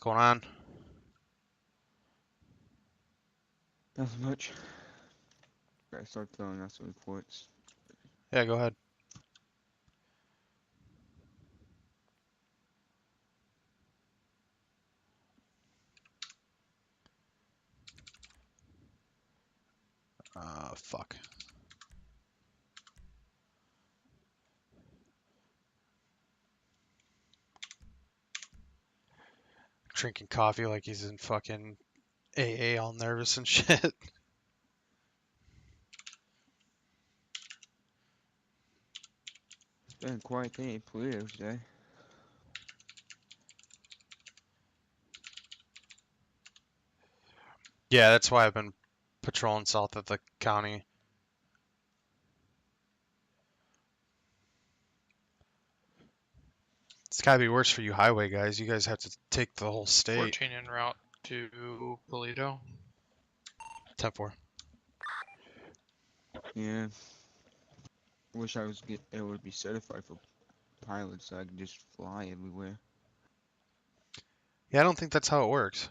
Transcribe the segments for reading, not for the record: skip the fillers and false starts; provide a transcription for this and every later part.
going on? Nothing much. Gotta start throwing out some reports. Yeah, go ahead. Fuck. Drinking coffee like he's in fucking AA all nervous and shit. It's been a quiet day at Toledo today. Yeah, that's why I've been patrolling south of the county. It's gotta be worse for you highway guys. You guys have to take the whole state. 14 en route to Toledo. 10-4. Yeah. Wish I was able to be certified for pilots so I could just fly everywhere. Yeah, I don't think that's how it works.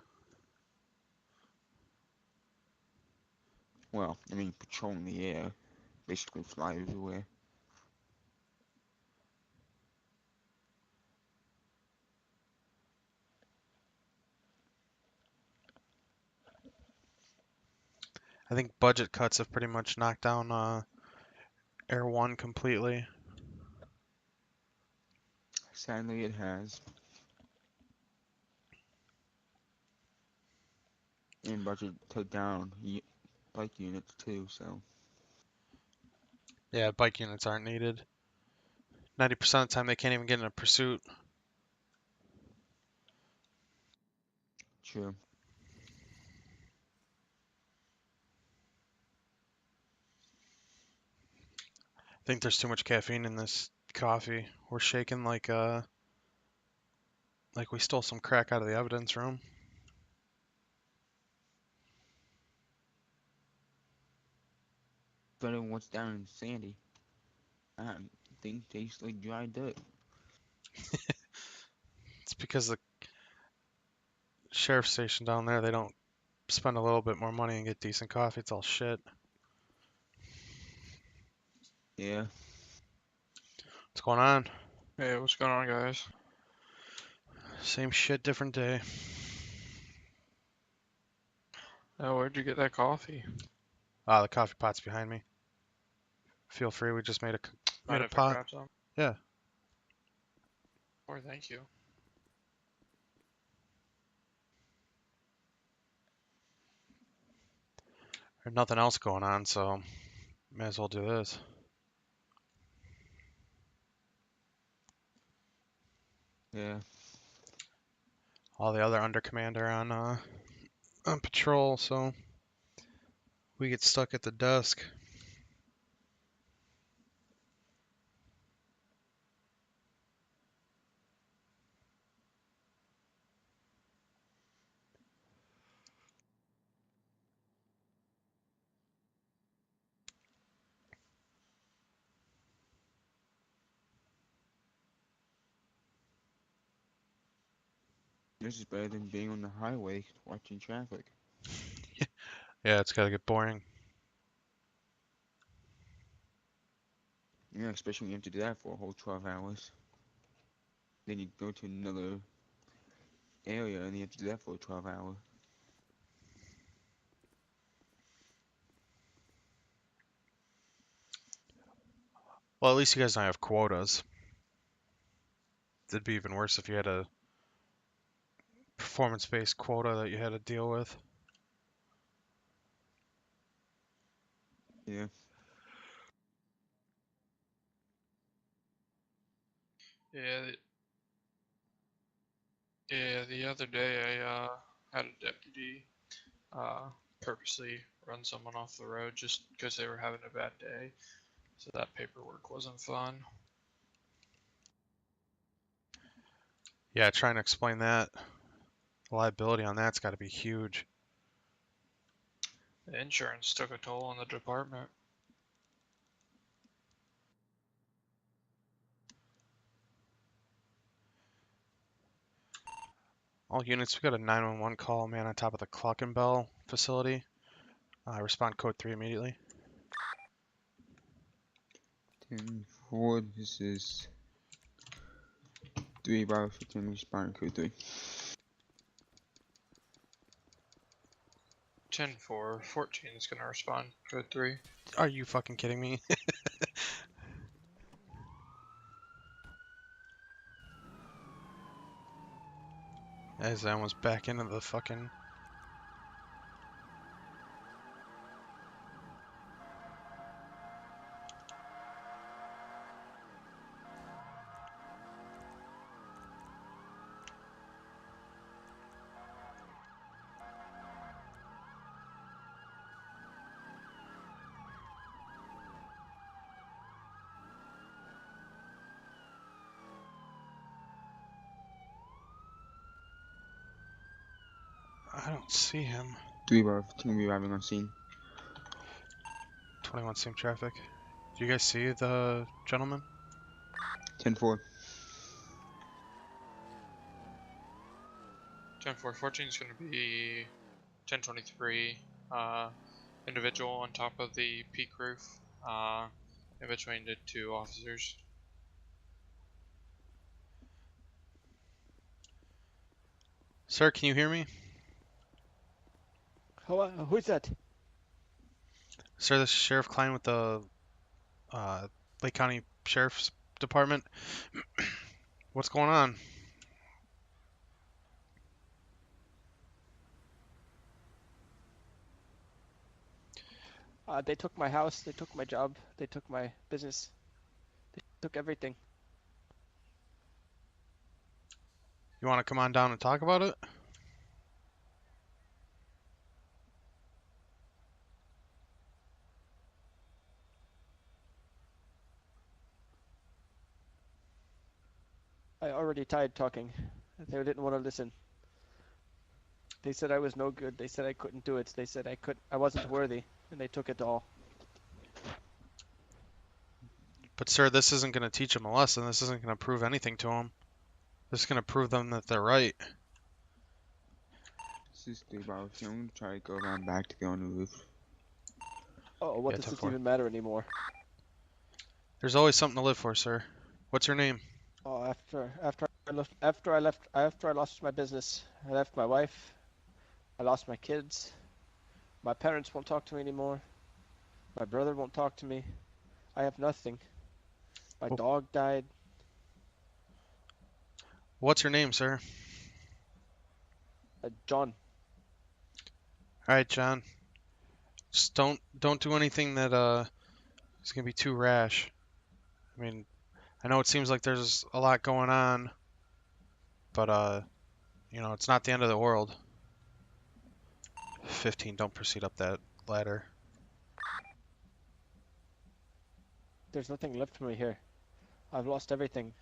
Well, I mean, patrolling the air. Basically fly everywhere. I think budget cuts have pretty much knocked down Air One completely. Sadly, it has. And budget took down bike units too, so. Yeah, bike units aren't needed. 90% of the time they can't even get in a pursuit. True. I think there's too much caffeine in this coffee. We're shaking like we stole some crack out of the evidence room. Better than what's down in Sandy. I think tastes like dry dirt. It's because the sheriff's station down there, they don't spend a little bit more money and get decent coffee. It's all shit. Yeah. What's going on? Hey, what's going on, guys? Same shit, different day. Oh, where'd you get that coffee? Ah, the coffee pot's behind me. Feel free. We just made a Mind if I pot. grab some? Yeah. Or thank you. There's nothing else going on, so may as well do this. Yeah. All the other under command are on patrol, so we get stuck at the desk. This is better than being on the highway watching traffic. Yeah, it's gotta get boring. Yeah, especially when you have to do that for a whole 12 hours. Then you go to another area and you have to do that for 12 hours. Well, at least you guys don't have quotas. It'd be even worse if you had a performance-based quota that you had to deal with. Yeah. Yeah, the other day I had a deputy purposely run someone off the road just because they were having a bad day. So that paperwork wasn't fun. Yeah, trying to explain that. The liability on that's got to be huge. The insurance took a toll on the department. All units, we got a 911 call, man, on top of the Clock and Bell facility. Respond code 3 immediately. 10-4, this is 3 Bravo 15, respond code 3. 10-4, 14 is gonna respond code 3. Are you fucking kidding me? As I almost back into the fucking... I don't see him. 3 Bravo 15 will be arriving on scene. 21 same traffic. Do you guys see the gentleman? 10-4. 10-4, 14 is gonna be 1023. Individual on top of the peak roof. In between the two officers. Sir, can you hear me? Who's that? Sir, this is Sheriff Kline with the Lake County Sheriff's Department. What's going on? They took my house, they took my job, they took my business, they took everything. You want to come on down and talk about it? I already tried talking. They didn't want to listen. They said I was no good. They said I couldn't do it. They said I wasn't worthy, and they took it all. But sir, this isn't going to teach them a lesson. This isn't going to prove anything to them. This is going to prove them that they're right. This is 3 Bravo 15. I'm gonna try to go around back to get on the roof. Oh, what Yeah, does 10-4. this even matter anymore? There's always something to live for, sir. What's your name? Oh, after I lost my business, I left my wife. I lost my kids. My parents won't talk to me anymore. My brother won't talk to me. I have nothing. My dog died. What's your name, sir? John. All right, John. Just don't do anything that is going to be too rash. I mean, I know it seems like there's a lot going on, but you know, it's not the end of the world. 15, don't proceed up that ladder. There's nothing left for me here. I've lost everything.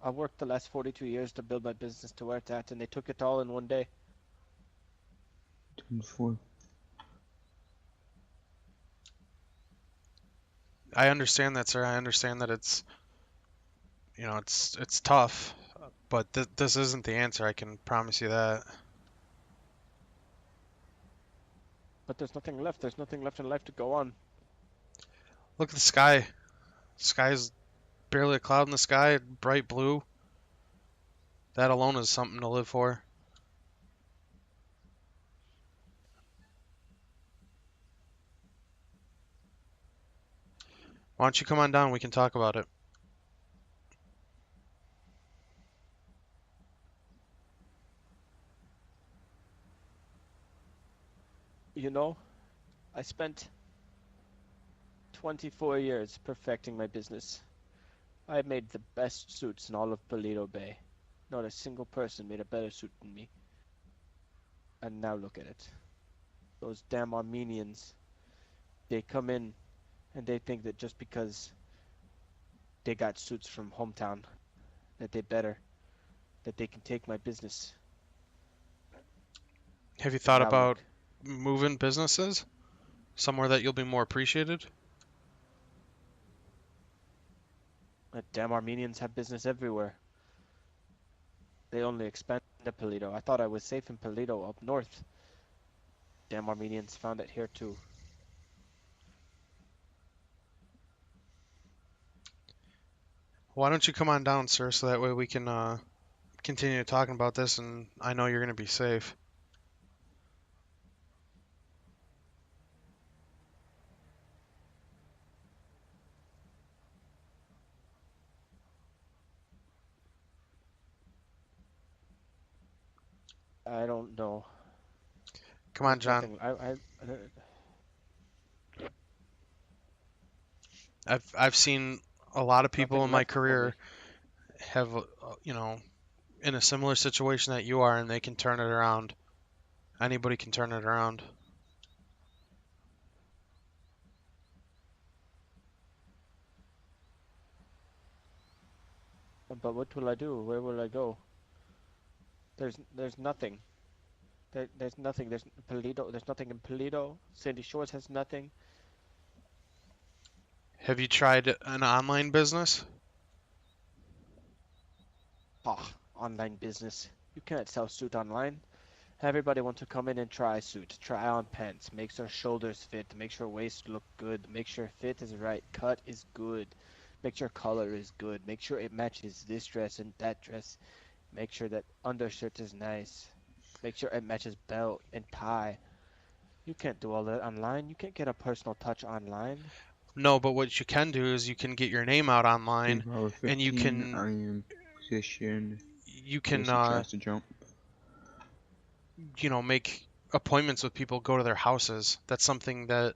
I've worked the last 42 years to build my business to where it's at, and they took it all in one day. 10-4. I understand that, sir. I understand that it's, you know, it's tough, but this isn't the answer. I can promise you that. But there's nothing left. There's nothing left in life to go on. Look at the sky. The sky's barely a cloud in the sky, bright blue. That alone is something to live for. Why don't you come on down? We can talk about it. You know, I spent 24 years perfecting my business. I made the best suits in all of Toledo Bay. Not a single person made a better suit than me. And now look at it. Those damn Armenians. They come in and they think that just because they got suits from hometown, that they can take my business. Have you thought Now about look. moving businesses somewhere that you'll be more appreciated? The damn Armenians have business everywhere. They only expanded Polito. I thought I was safe in Polito up north. Damn Armenians found it here too. Why don't you come on down, sir, so that way we can continue talking about this, and I know you're gonna be safe. I don't know. Come on, There's John. nothing. I've seen a lot of people Nothing in my left for me. career have in a similar situation that you are, and they can turn it around. Anybody can turn it around. But what will I do? Where will I go? There's nothing. There's nothing. There's Polito. There's nothing in Polito. Sandy Shores has nothing. Have you tried an online business? Ah, online business. You cannot sell suit online. Everybody wants to come in and try suit, try on pants, make sure shoulders fit, make sure waist look good, make sure fit is right, cut is good, make sure color is good, make sure it matches this dress and that dress, make sure that undershirt is nice, make sure it matches belt and tie. You can't do all that online. You can't get a personal touch online. No, but what you can do is you can get your name out online, Steve, hour and 15, I am positioned. you Yes, can he tries to jump. make appointments with people, go to their houses. That's something that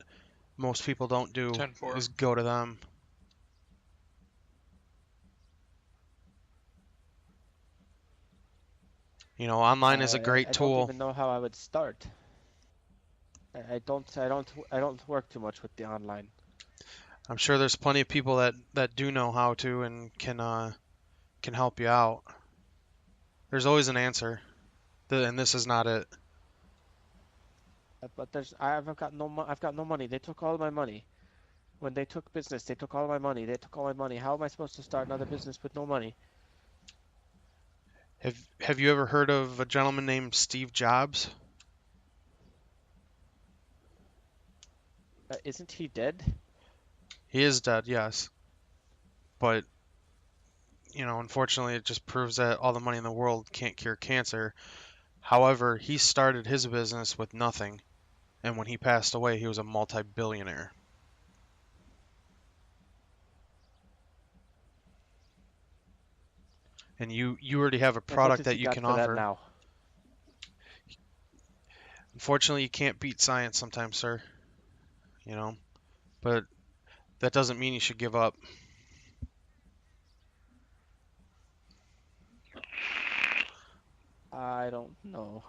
most people don't do, 10-4. is go to them. Online is a great I don't tool. even know how I would start. I don't work too much with the online. I'm sure there's plenty of people that do know how to and can help you out. There's always an answer, and this is not it. But I've got no money. They took all my money. When they took business, they took all my money. They took all my money. How am I supposed to start another business with no money? Have you ever heard of a gentleman named Steve Jobs? Isn't he dead? He is dead, yes. But, unfortunately, it just proves that all the money in the world can't cure cancer. However, he started his business with nothing, and when he passed away, he was a multi-billionaire. And you already have a And what product does he that you got can for that offer. now? Unfortunately, you can't beat science sometimes, sir. But that doesn't mean you should give up. I don't know.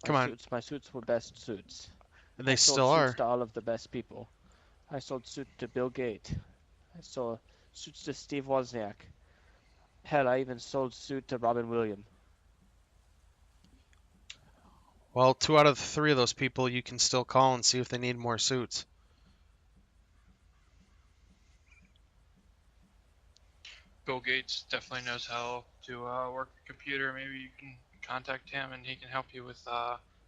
Come on, My suits were best suits. they I sold still suits are. to all of the best people. I sold suit to Bill Gates. I sold suits to Steve Wozniak. Hell, I even sold suit to Robin Williams. Well, 2 out of 3 of those people you can still call and see if they need more suits. Bill Gates definitely knows how to work the computer. Maybe you can contact him and he can help you with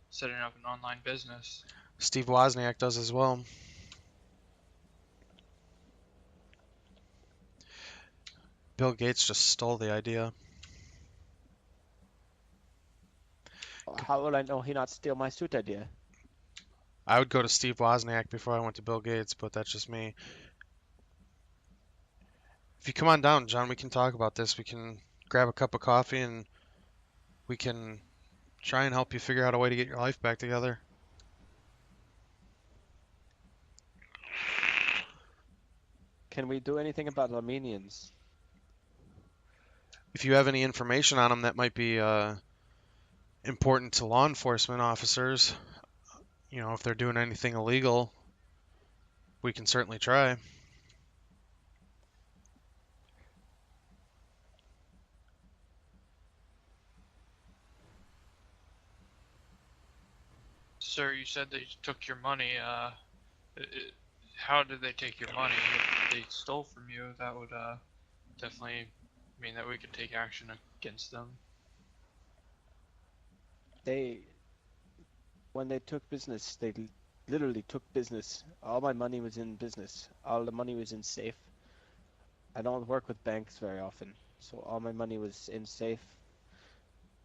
setting up an online business. Steve Wozniak does as well. Bill Gates just stole the idea. How will I know he not steal my suit idea? I would go to Steve Wozniak before I went to Bill Gates, but that's just me. If you come on down, John, we can talk about this. We can grab a cup of coffee and we can try and help you figure out a way to get your life back together. Can we do anything about Armenians? If you have any information on them that might be important to law enforcement officers, if they're doing anything illegal, we can certainly try. Sir, you said they took your money. How did they take your money? If they stole from you, that would definitely mean that we could take action against them? When they took business, literally took business. All my money was in business. All the money was in safe. I don't work with banks very often, so all my money was in safe.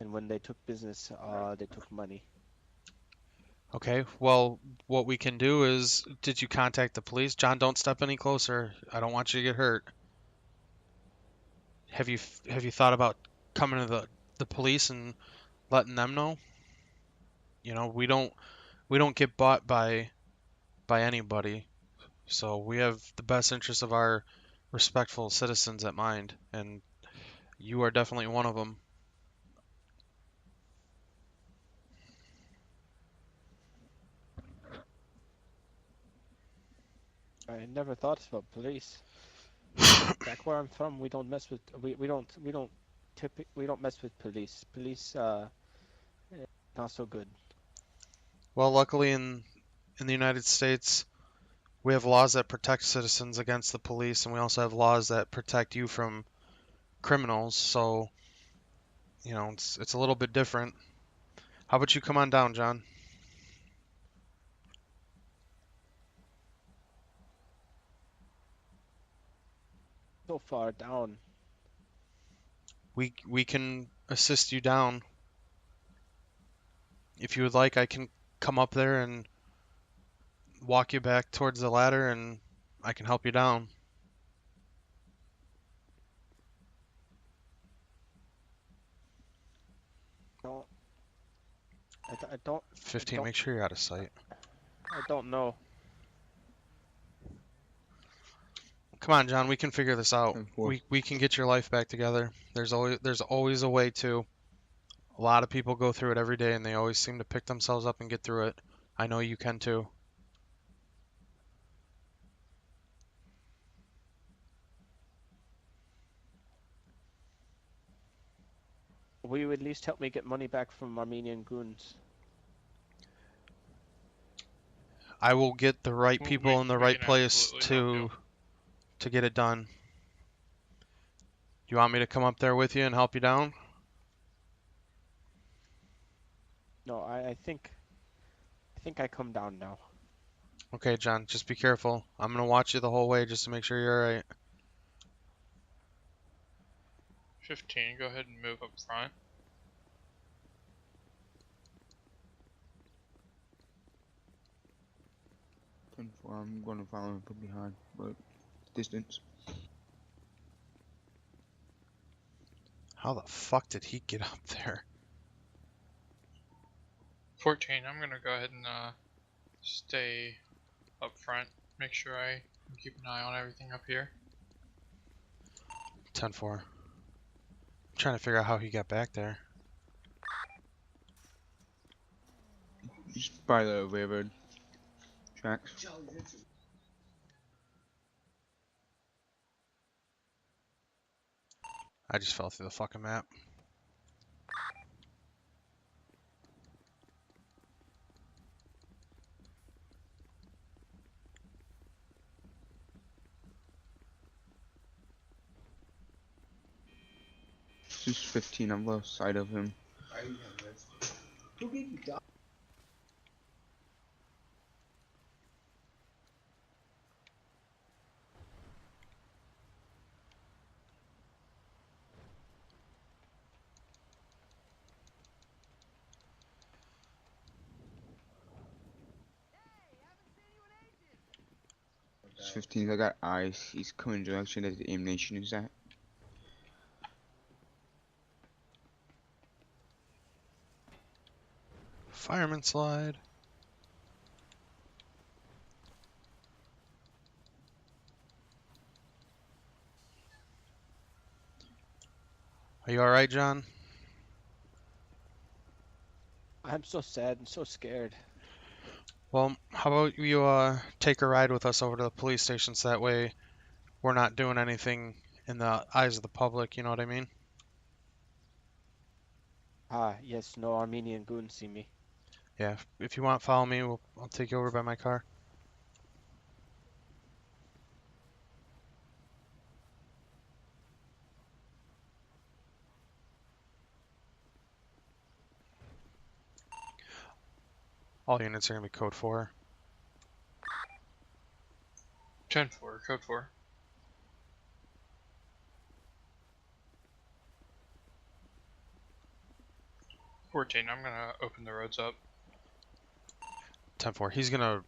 And when they took business, they took money. Okay, well, what we can do is, did you contact the police? John, don't step any closer. I don't want you to get hurt. Have you thought about coming to the police and letting them know? You know, we don't get bought by anybody. So we have the best interests of our respectful citizens at mind, and you are definitely one of them. I never thought about police. Back where I'm from, we don't mess with we don't mess with police. Police not so good. Well, luckily in the United States, we have laws that protect citizens against the police, and we also have laws that protect you from criminals. So, you know, it's a little bit different. How about you come on down, John? So far down. We can assist you down. If you would like, I can come up there and walk you back towards the ladder, and I can help you down. Don't I don't 15, make sure you're out of sight. I don't know. Come on, John, we can figure this out. 10-4. We can get your life back together. There's always a way to. A lot of people go through it every day, and they always seem to pick themselves up and get through it. I know you can too. Will you at least help me get money back from Armenian goons? I will get the right We people in the we right can place absolutely help you. to get it done. You want me to come up there with you and help you down? No, I think I come down now. Okay, John, just be careful. I'm gonna watch you the whole way just to make sure you're alright. 15, go ahead and move up front. I'm gonna follow him from behind, but distance. How the fuck did he get up there? 14, I'm gonna go ahead and stay up front. Make sure I keep an eye on everything up here. 10-4. I'm trying to figure out how he got back there. Just by the railroad tracks. I just fell through the fucking map. Just 15, I've lost sight of him. Just 15, I got eyes. He's coming in the direction that the ammunition is at. Fireman slide. Are you alright, John? I'm so sad and so scared. Well, how about you take a ride with us over to the police station so that way we're not doing anything in the eyes of the public, you know what I mean? Ah, yes, no Armenian goons see me. Yeah, if you want, follow me. I'll take you over by my car. All units are gonna be code 4. 10-4, code 4. 14, I'm gonna open the roads up. 10-4. He's gonna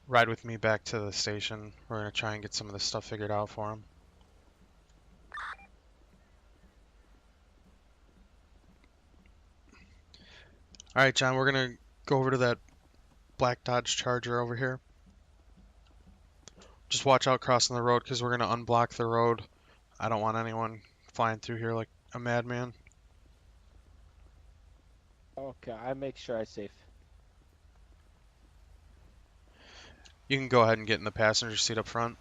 ride with me back to the station. We're gonna try and get some of this stuff figured out for him. Alright, John, we're gonna go over to that black Dodge Charger over here. Just watch out crossing the road because we're gonna unblock the road. I don't want anyone flying through here like a madman. Okay, I make sure I'm safe. You can go ahead and get in the passenger seat up front.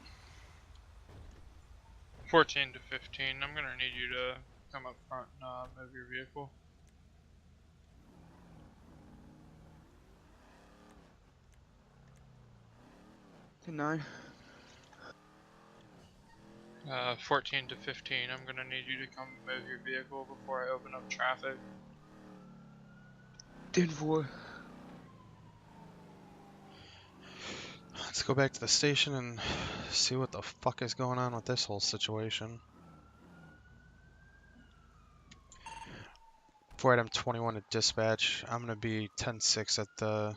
14 to 15, I'm gonna need you to come up front and move your vehicle. To 9. 14 to 15, I'm gonna need you to come move your vehicle before I open up traffic. 10-4. Let's go back to the station and see what the fuck is going on with this whole situation. 4 item 21 to dispatch. I'm gonna be 10-6 at the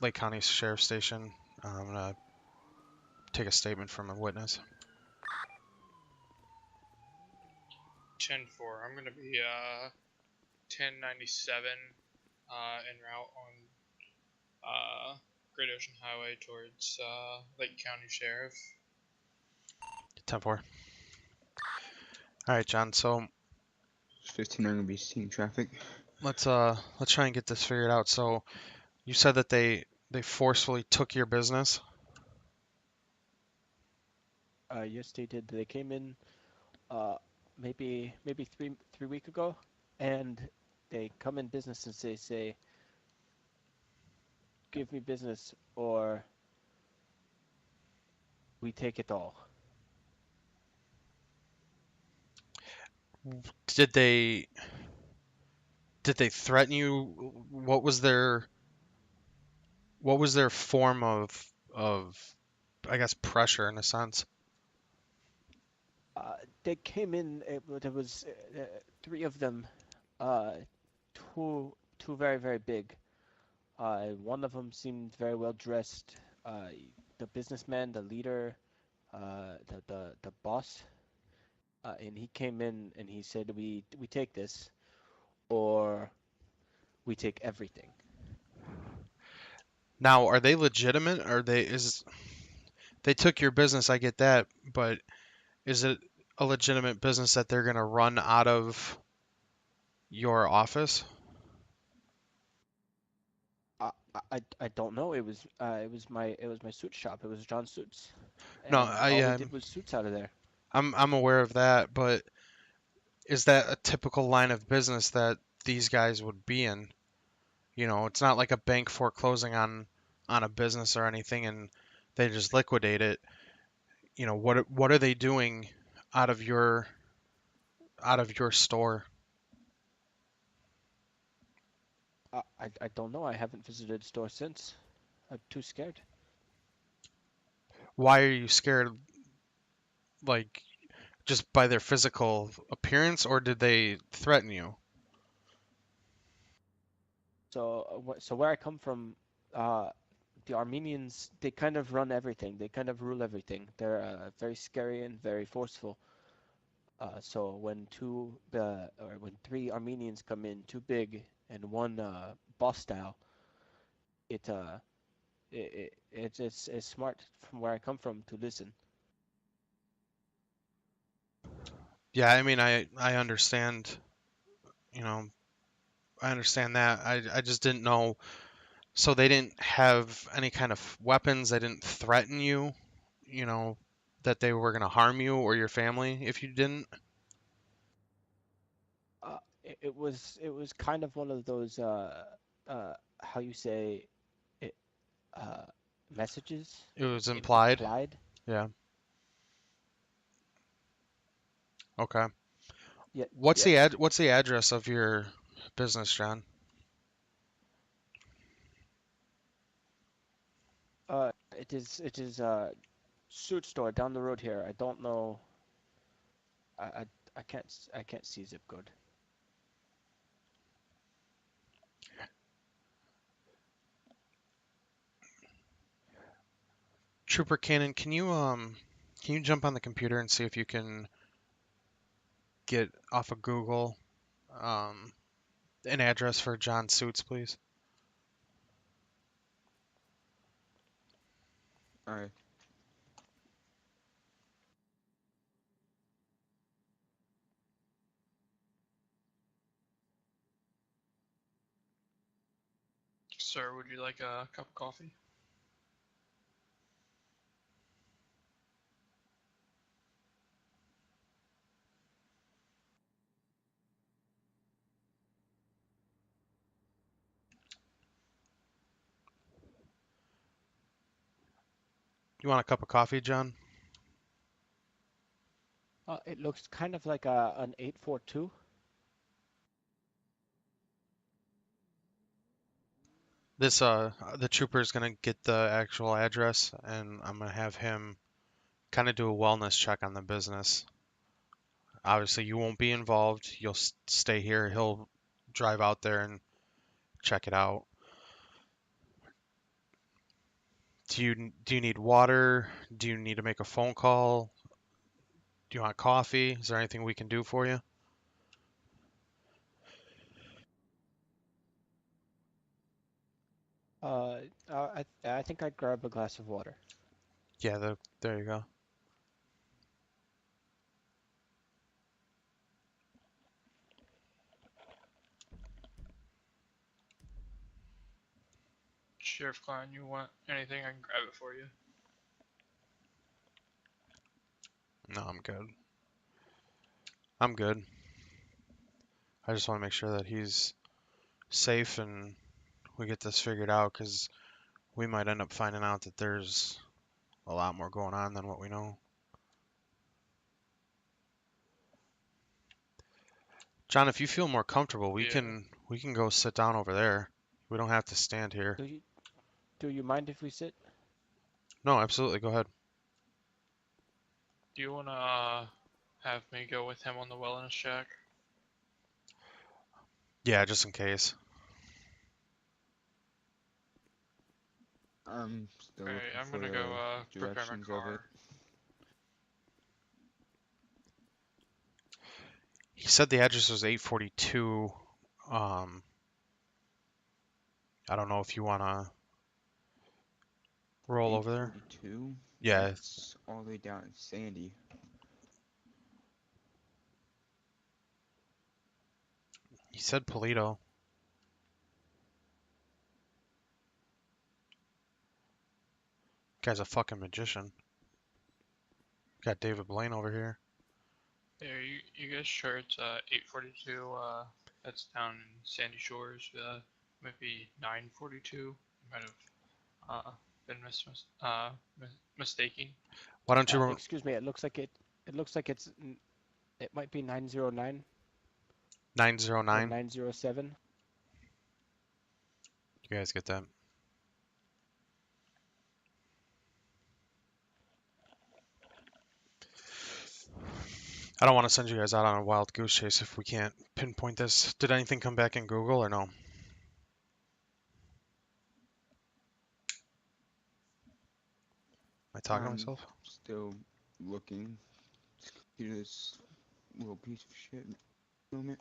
Lake County Sheriff's Station. I'm gonna take a statement from a witness. 10-4, I'm gonna be 1097 en route on Great Ocean Highway towards Lake County Sheriff. 10-4. Alright, John, so 15, I'm gonna be seeing traffic. let's try and get this figured out. So you said that they forcefully took your business? Yes, they did. They came in, maybe 3 weeks ago, and they come in business and say, give me business or we take it all. Did they threaten you? What was their form of I guess pressure in a sense? They came in. There was 3 of them. Uh, two very big. One of them seemed very well dressed. The businessman, the leader, the boss, and he came in and he said, "We take this, or we take everything." Now, are they legitimate? They took your business, I get that, but is it a legitimate business that they're gonna run out of your office? I don't know. It was my suit shop. It was John Suits, No, and all we did was suits out of there. I'm aware of that, but is that a typical line of business that these guys would be in? You know, it's not like a bank foreclosing on a business or anything and they just liquidate it. You know, what are they doing out of your store? I don't know. I haven't visited the store since. I'm too scared. Why are you scared? Like just by their physical appearance, or did they threaten you? So where I come from, uh, the Armenians, they kind of run everything. They kind of rule everything. They're very scary and very forceful. So when 3 Armenians come in, 2 big and one boss style, it uh it's smart from where I come from to listen. Yeah, I mean, I understand. You know, I understand that. I just didn't know. So they didn't have any kind of weapons. They didn't threaten you. You know, that they were gonna harm you or your family if you didn't. It was kind of one of those how you say it uh messages It was implied. implied. Yeah. Okay. Yeah, What's yeah. what's the address of your business, John? It is a suit store down the road here. I don't know. I I, I can't see zip code. Trooper Cannon, can you jump on the computer and see if you can get off of Google um an address for John Suits, please? Alright. Sir, would you like a cup of coffee? You want a cup of coffee, John? It looks kind of like an 842. This the trooper is gonna get the actual address, and I'm gonna have him kind of do a wellness check on the business. Obviously, you won't be involved. You'll stay here. He'll drive out there and check it out. Do you need water? Do you need to make a phone call? Do you want coffee? Is there anything we can do for you? I think I'd grab a glass of water. Yeah, there you go. Sheriff Kline, you want anything? I can grab it for you. No, I'm good. I'm good. I just want to make sure that he's safe and we get this figured out because we might end up finding out that there's a lot more going on than what we know. John, if you feel more comfortable, we Yeah. can go sit down over there. We don't have to stand here. Do you mind if we sit? No, absolutely. Go ahead. Do you want to have me go with him on the wellness check? Yeah, just in case. I'm still Alright, looking I'm for gonna go the prepare my directions of it. car. He said the address was 842. Um, I don't know if you want to roll over there. 842? Yeah, That's all the way down in Sandy. he said Polito. Guy's a fucking magician. Got David Blaine over here. Yeah, you guys sure it's 842? That's down in Sandy Shores. Might be 942. Might have been mistaking. Why don't you roll Excuse me. It looks like it might be 909 or 909? 907. You guys get that? I don't want to send you guys out on a wild goose chase if we can't pinpoint this. Did anything come back in Google or no? Am I talking to I'm myself? still looking through this little piece of shit moment.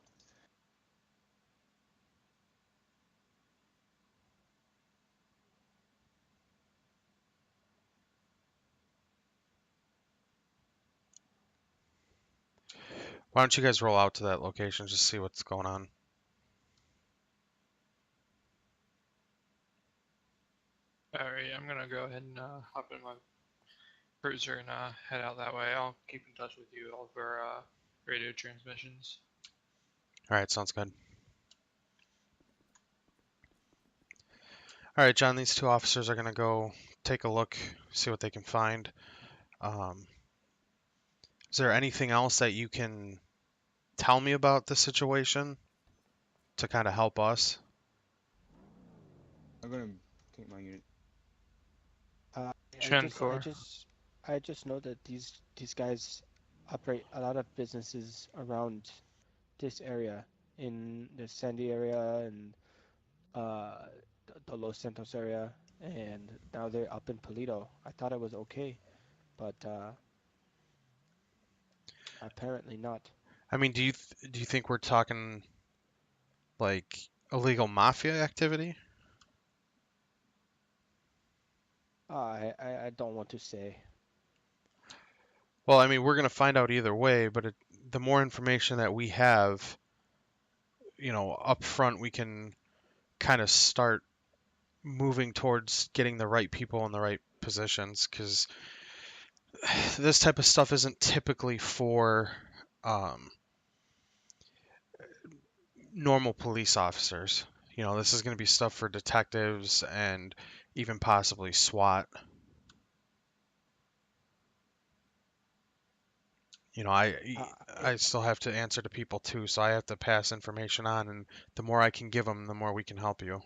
Why don't you guys roll out to that location, just see what's going on? Alright, I'm gonna go ahead and hop in my cruiser and head out that way. I'll keep in touch with you over radio transmissions. All right, sounds good. All right, John, these two officers are going to go take a look, see what they can find. Is there anything else that you can tell me about the situation to kind of help us? I'm gonna take my unit. I Chen just I 4. just I just know that these guys operate a lot of businesses around this area, in the Sandy area and uh the Los Santos area, and now they're up in Polito. I thought it was okay, but apparently not. I mean, do you think we're talking like illegal mafia activity? I don't want to say. Well, I mean, we're gonna find out either way, but the more information that we have, up front, we can kind of start moving towards getting the right people in the right positions because this type of stuff isn't typically for um, normal police officers. This is going to be stuff for detectives and even possibly SWAT. You know, I Uh, I still have to answer to people too, so I have to pass information on, and the more I can give them, the more we can help you.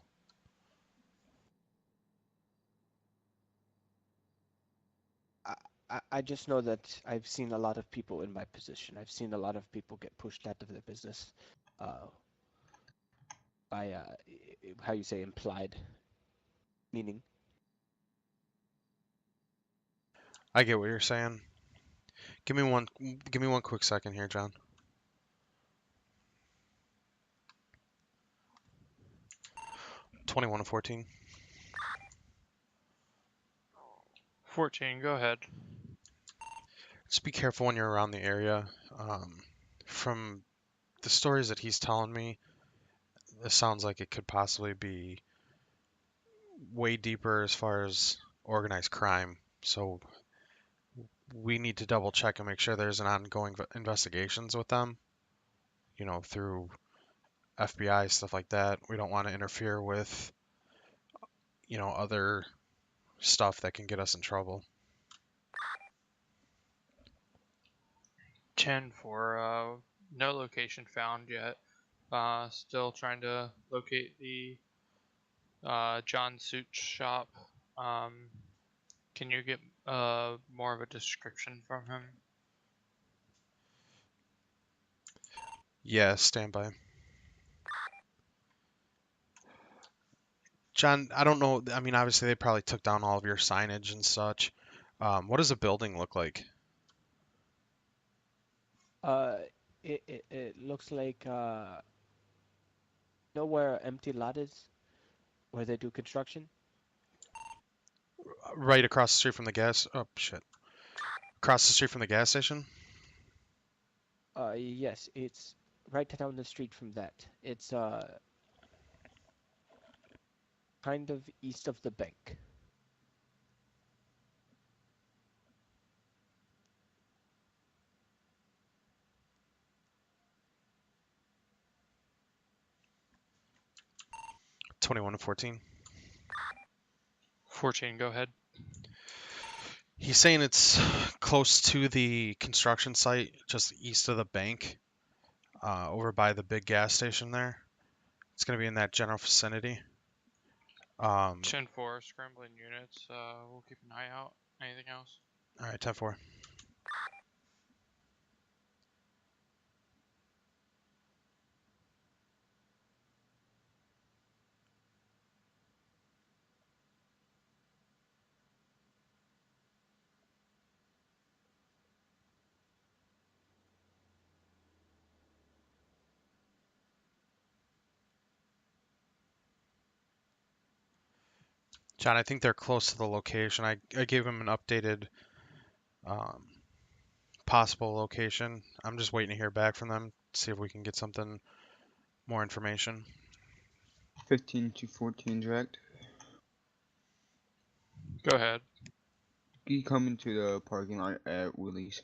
I, I just know that I've seen a lot of people in my position. I've seen a lot of people get pushed out of their business uh, by how you say implied meaning. I get what you're saying. Give me one quick second here, John. 21 to 14. 14, go ahead. Just be careful when you're around the area. Um, from the stories that he's telling me, this sounds like it could possibly be way deeper as far as organized crime. So we need to double check and make sure there's an ongoing investigations with them, through FBI, stuff like that. We don't want to interfere with, other stuff that can get us in trouble. Chen 4, no location found yet. Still trying to locate the John Suit shop. Um, can you get more of a description from him? Yeah, stand by. John, I don't know. I mean, obviously they probably took down all of your signage and such. What does a building look like? Uh, it looks like know where an empty lot is, where they do construction. Right across the street from the gas. Oh shit! Across the street from the gas station. Yes, it's right down the street from that. It's kind of east of the bank. 21 to 14. 14, go ahead. He's saying it's close to the construction site, just east of the bank, over by the big gas station there. It's going to be in that general vicinity. Chen 4, scrambling units. We'll keep an eye out. Anything else? All right, 10-4. John, I think they're close to the location. I gave him an updated um, possible location. I'm just waiting to hear back from them, see if we can get something more information. 15 to 14 direct. Go ahead. You come into the parking lot at Willie's.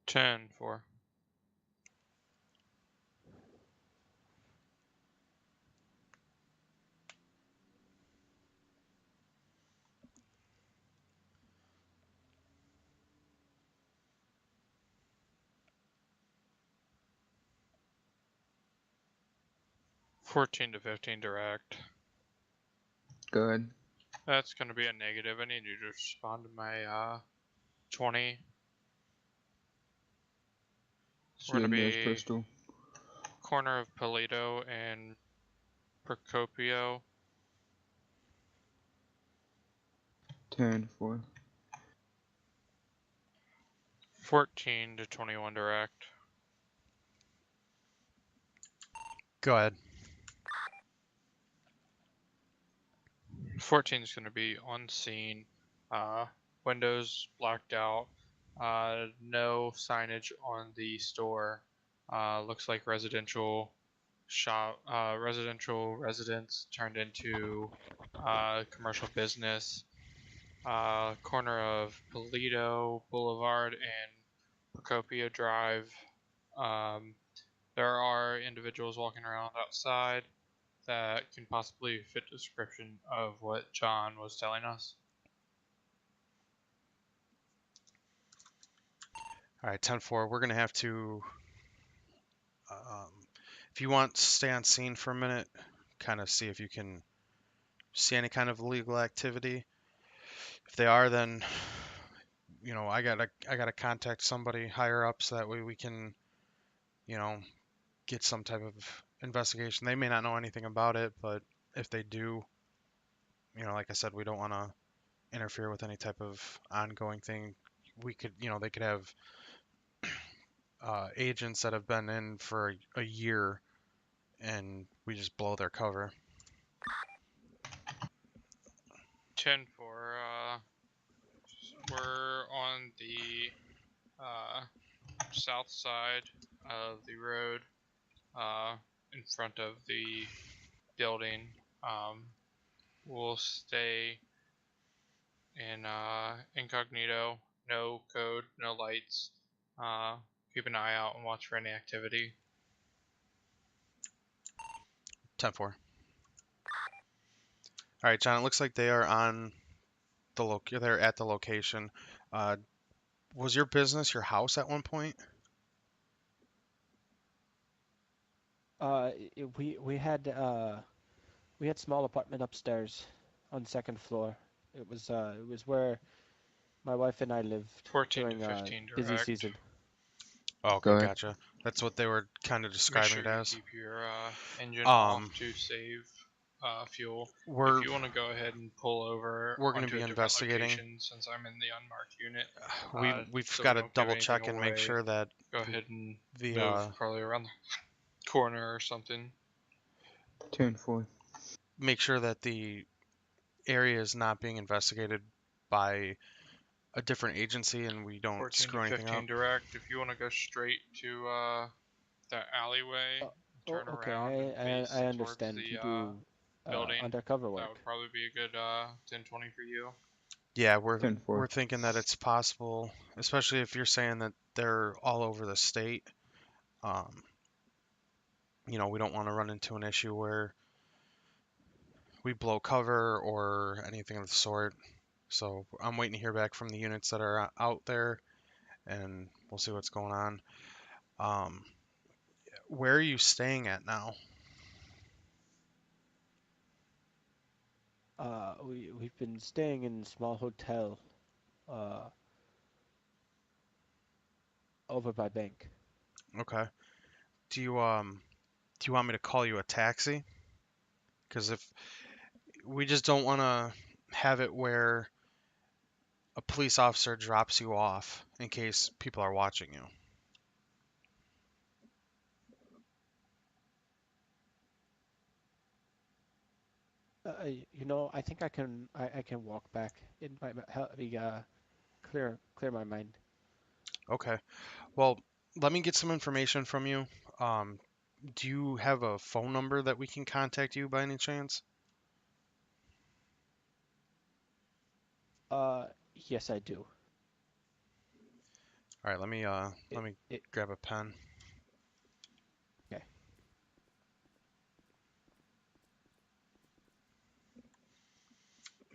10 4. 14 to 15 direct. Go ahead. That's going to be a negative. I need you to respond to my 20. So We're your going to nearest be postal. corner of Polito and Procopio. 10-4. 14 to 21 direct. Go ahead. 14 is going to be on scene. Windows blacked out. No signage on the store. Looks like residential residence turned into commercial business. Corner of Polito Boulevard and Procopio Drive. There are individuals walking around outside that can possibly fit the description of what John was telling us. All right, 10-4. We're gonna have to, if you want, stay on scene for a minute, kind of see if you can see any kind of illegal activity. If they are, then I gotta contact somebody higher up so that way we can, you know, get some type of investigation. They may not know anything about it, but if they do, like I said, we don't want to interfere with any type of ongoing thing. We could, they could have agents that have been in for a year, and we just blow their cover. 10 for we're on the south side of the road, in front of the building. We'll stay in incognito, no code, no lights. Keep an eye out and watch for any activity. 10-4. All right, John. It looks like they are on the They're at the location. Was your business your house at one point? We had small apartment upstairs on second floor. It was where my wife and I lived 14 to during 15 busy direct. season. Oh, Go okay, ahead. gotcha. That's what they were kind of Make describing sure it you as. keep your engine off Um, to save fuel. we're If you want to go ahead and pull over we're going to onto be a different investigating. location, since I'm in the unmarked unit, We've so we got to don't give double anything check and make away, sure that go ahead and the move probably around the corner or something. 10-4. make sure that the area is not being investigated by a different agency and we don't 14 to screw anything 15 up. direct. If you want to go straight to that alleyway, turn around and Okay, face I towards understand. You the do building, undercover that work. would probably be a good 10-20 for you. Yeah, we're 10-4. thinking that it's possible, especially if you're saying that they're all over the state. Um, we don't want to run into an issue where we blow cover or anything of the sort. So I'm waiting to hear back from the units that are out there, and we'll see what's going on. Where are you staying at now? We've been staying in a small hotel uh, over by bank. Okay. Do you want me to call you a taxi? Because if we just don't want to have it where a police officer drops you off in case people are watching you. I think I can walk back. It might help me clear my mind. Okay. Well, let me get some information from you. Um, do you have a phone number that we can contact you by any chance? Yes, I do. All right, let It, me it, grab a pen. okay.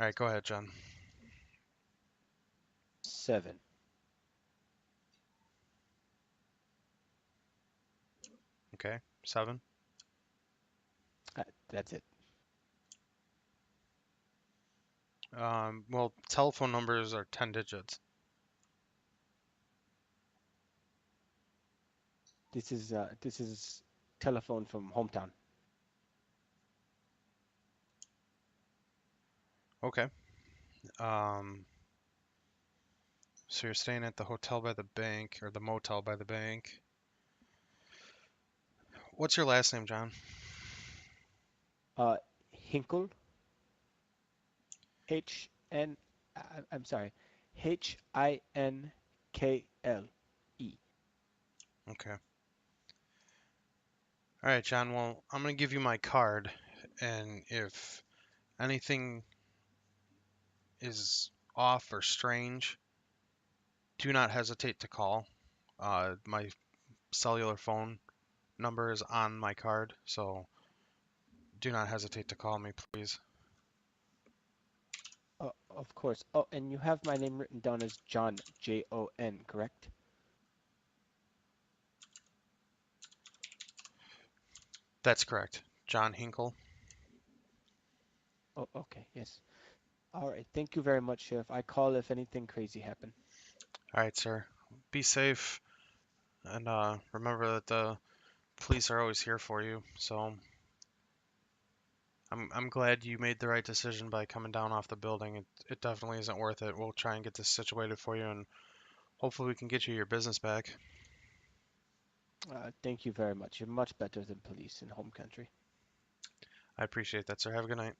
All right, go ahead, John. 7. Okay, 7. That's it. Well, telephone numbers are 10 digits. This is telephone from hometown. Okay. So you're staying at the hotel by the bank, or the motel by the bank. What's your last name, John? Hinkle. I'm sorry. Hinkle. Okay. All right, John. Well, I'm gonna give you my card, and if anything is off or strange, do not hesitate to call. My cellular phone number is on my card, so do not hesitate to call me, please. Of course. Oh, and you have my name written down as John, Jon, correct? That's correct. John Hinkle. Oh, okay, yes. All right. Thank you very much, Sheriff. I call if anything crazy happen. All right, sir. Be safe, and remember that the police are always here for you. So I'm glad you made the right decision by coming down off the building. It definitely isn't worth it. We'll try and get this situated for you, and hopefully we can get you your business back. Thank you very much. You're much better than police in home country. I appreciate that, sir. Have a good night.